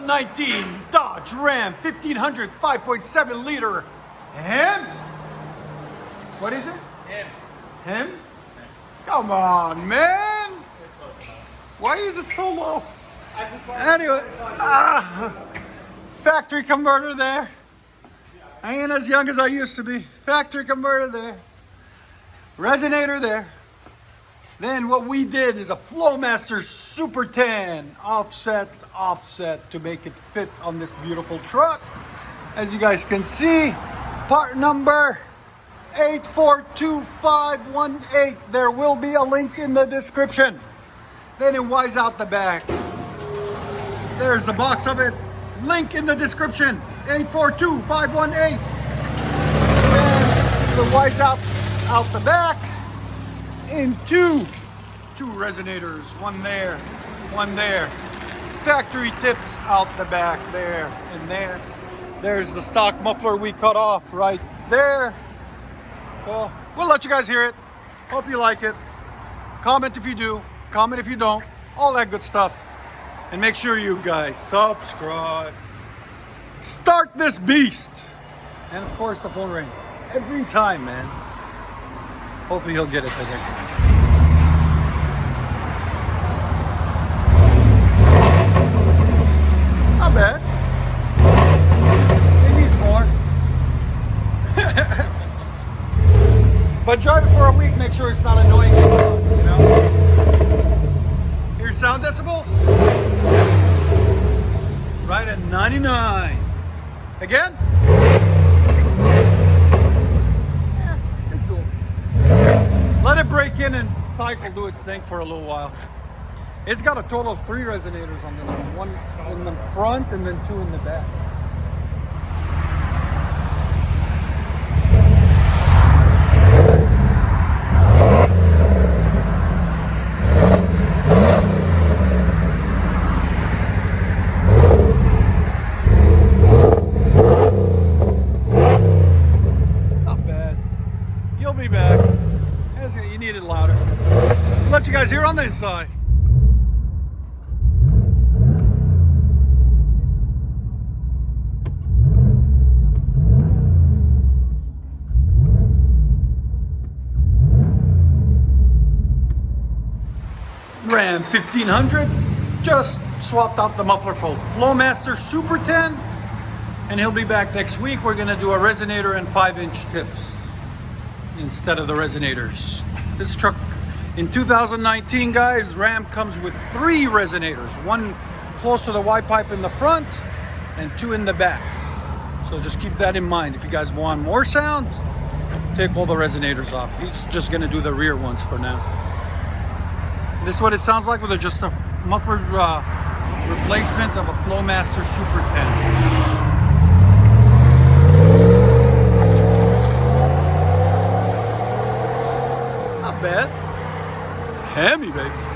2019 Dodge Ram 1500 5.7 liter HEMI. What is it? HEMI? Come on, man. Why is it so low? Anyway, factory converter there. I ain't as young as I used to be. Factory converter there. Resonator there. Then what we did is a FLOWMASTER Super 10 offset to make it fit on this beautiful truck. As you guys can see, part number 842518. There will be a link in the description. Then it wires out the back. There's the box of it. Link in the description. 842518. Then it wires out the back in two resonators. One there, one there. Factory tips out the back there and there. There's the stock muffler we cut off right there. Well, we'll let you guys hear it. Hope you like it. Comment if you do. Comment if you don't. All that good stuff. And make sure you guys subscribe. Start this beast. And of course the phone rings. Every time, man. Hopefully he'll get it today. Not bad. It needs more. But drive it for a week, make sure it's not annoying anymore, you know? Here's sound decibels. Right at 99. Again? Yeah, it's doable. Let it break in and cycle, do its thing for a little while. It's got a total of 3 resonators on this one. One in the front and then 2 in the back. Not bad. You'll be back. You need it louder. I'll let you guys hear on the inside. Ram 1500 just swapped out the muffler for FLOWMASTER Super 10, and he'll be back next week. We're gonna do a resonator and 5-inch tips instead of the resonators. This truck in 2019, guys, Ram comes with 3 resonators, 1 close to the Y pipe in the front and 2 in the back. So just keep that in mind. If you guys want more sound, take all the resonators off. He's just gonna do the rear ones for now. This is what it sounds like with just a muffler replacement of a FLOWMASTER Super 10. Bad. HEMI, baby.